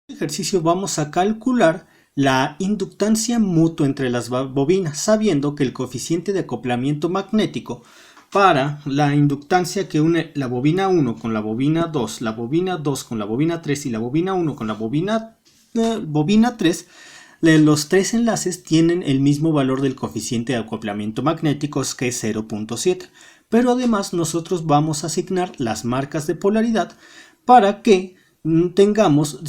Ejercicio vamos a calcular la inductancia mutua entre las bobinas, sabiendo que el coeficiente de acoplamiento magnético para la inductancia que une la bobina 1 con la bobina 2, la bobina 2 con la bobina 3 y la bobina 1 con la bobina 3, los tres enlaces tienen el mismo valor del coeficiente de acoplamiento magnético, que es 0.7. Pero además nosotros vamos a asignar las marcas de polaridad para que tengamos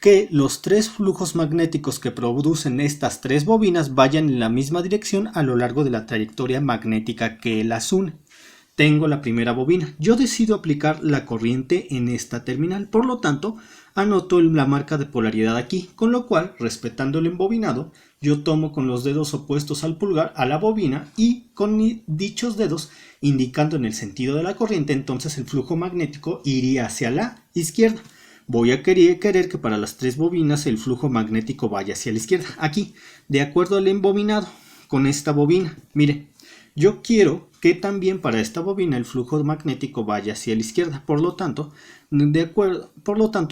que los tres flujos magnéticos que producen estas tres bobinas vayan en la misma dirección a lo largo de la trayectoria magnética que las une. Tengo la primera bobina. Yo decido aplicar la corriente en esta terminal, por lo tanto anoto la marca de polaridad aquí, con lo cual, respetando el embobinado, yo tomo con los dedos opuestos al pulgar a la bobina y con dichos dedos indicando en el sentido de la corriente, entonces el flujo magnético iría hacia la izquierda. Voy a querer que para las tres bobinas el flujo magnético vaya hacia la izquierda. Aquí, de acuerdo al embobinado, con esta bobina, mire, yo quiero que también para esta bobina el flujo magnético vaya hacia la izquierda. Por lo tanto,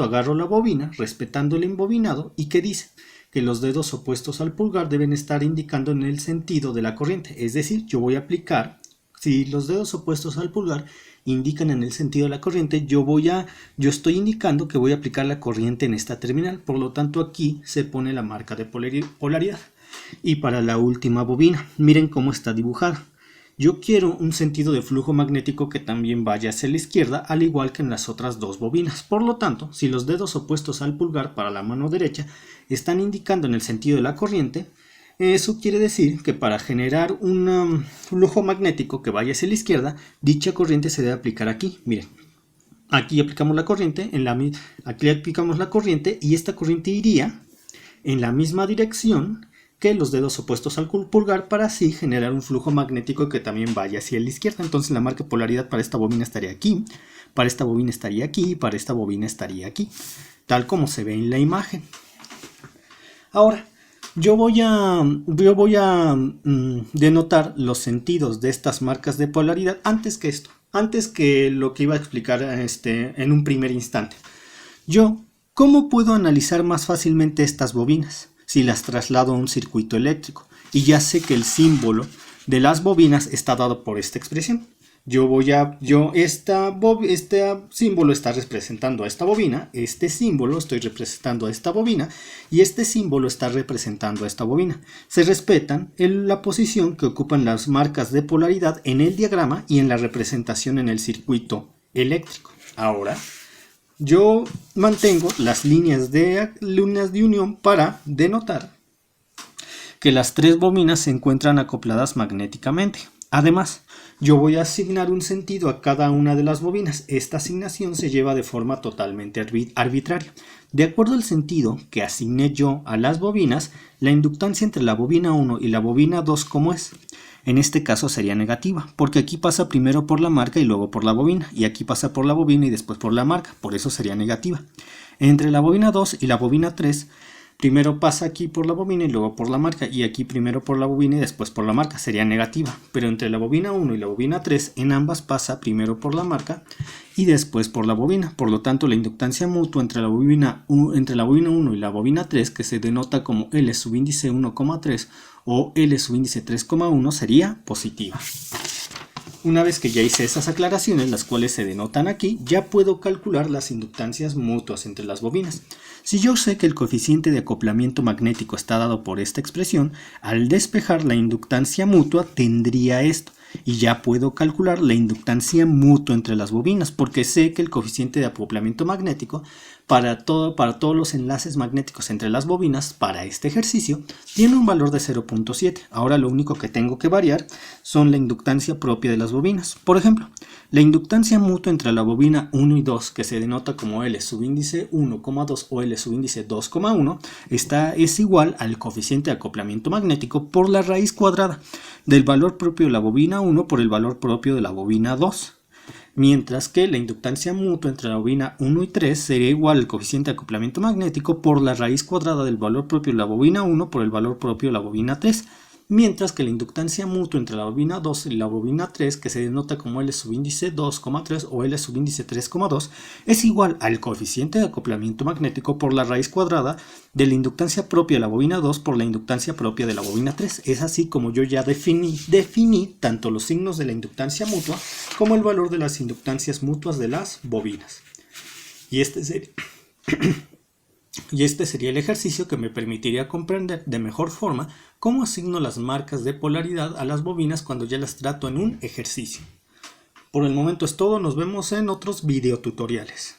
agarro la bobina respetando el embobinado y ¿qué dice? Que los dedos opuestos al pulgar deben estar indicando en el sentido de la corriente. Es decir, yo voy a aplicar, si los dedos opuestos al pulgar indican en el sentido de la corriente, yo estoy indicando que voy a aplicar la corriente en esta terminal. Por lo tanto, aquí se pone la marca de polaridad. Y para la última bobina, miren cómo está dibujada. Yo quiero un sentido de flujo magnético que también vaya hacia la izquierda, al igual que en las otras dos bobinas. Por lo tanto, si los dedos opuestos al pulgar para la mano derecha están indicando en el sentido de la corriente, eso quiere decir que para generar un flujo magnético que vaya hacia la izquierda, dicha corriente se debe aplicar aquí. Miren, aquí aplicamos la corriente, aquí aplicamos la corriente y esta corriente iría en la misma dirección que los dedos opuestos al pulgar para así generar un flujo magnético que también vaya hacia la izquierda. Entonces la marca de polaridad para esta bobina estaría aquí, para esta bobina estaría aquí y para esta bobina estaría aquí, tal como se ve en la imagen. Ahora, yo voy a denotar los sentidos de estas marcas de polaridad antes que lo que iba a explicar en un primer instante. ¿Cómo puedo analizar más fácilmente estas bobinas? Si las traslado a un circuito eléctrico y ya sé que el símbolo de las bobinas está dado por esta expresión. Este símbolo está representando a esta bobina, este símbolo estoy representando a esta bobina y este símbolo está representando a esta bobina. Se respetan la posición que ocupan las marcas de polaridad en el diagrama y en la representación en el circuito eléctrico. Ahora, yo mantengo las líneas de unión para denotar que las tres bobinas se encuentran acopladas magnéticamente. Además, yo voy a asignar un sentido a cada una de las bobinas. Esta asignación se lleva de forma totalmente arbitraria. De acuerdo al sentido que asigné yo a las bobinas, la inductancia entre la bobina 1 y la bobina 2, ¿cómo es? En este caso sería negativa, porque aquí pasa primero por la marca y luego por la bobina, y aquí pasa por la bobina y después por la marca, por eso sería negativa. Entre la bobina 2 y la bobina 3, primero pasa aquí por la bobina y luego por la marca, y aquí primero por la bobina y después por la marca, sería negativa. Pero entre la bobina 1 y la bobina 3, en ambas pasa primero por la marca y después por la bobina. Por lo tanto, la inductancia mutua entre la bobina 1 y la bobina 3, que se denota como L subíndice 1,3 o L subíndice 3,1, sería positiva. Una vez que ya hice esas aclaraciones, las cuales se denotan aquí, ya puedo calcular las inductancias mutuas entre las bobinas. Si yo sé que el coeficiente de acoplamiento magnético está dado por esta expresión, al despejar la inductancia mutua tendría esto. Y ya puedo calcular la inductancia mutua entre las bobinas, porque sé que el coeficiente de acoplamiento magnético para todos los enlaces magnéticos entre las bobinas para este ejercicio tiene un valor de 0.7. Ahora lo único que tengo que variar son la inductancia propia de las bobinas. Por ejemplo, la inductancia mutua entre la bobina 1 y 2, que se denota como L subíndice 1,2 o L subíndice 2,1, es igual al coeficiente de acoplamiento magnético por la raíz cuadrada del valor propio de la bobina 1 por el valor propio de la bobina 2. Mientras que la inductancia mutua entre la bobina 1 y 3 sería igual al coeficiente de acoplamiento magnético por la raíz cuadrada del valor propio de la bobina 1 por el valor propio de la bobina 3. mientras que la inductancia mutua entre la bobina 2 y la bobina 3, que se denota como L subíndice 2,3 o L subíndice 3,2, es igual al coeficiente de acoplamiento magnético por la raíz cuadrada de la inductancia propia de la bobina 2 por la inductancia propia de la bobina 3. Es así como yo ya definí tanto los signos de la inductancia mutua como el valor de las inductancias mutuas de las bobinas. Y este sería el ejercicio que me permitiría comprender de mejor forma cómo asigno las marcas de polaridad a las bobinas cuando ya las trato en un ejercicio. Por el momento es todo, nos vemos en otros videotutoriales.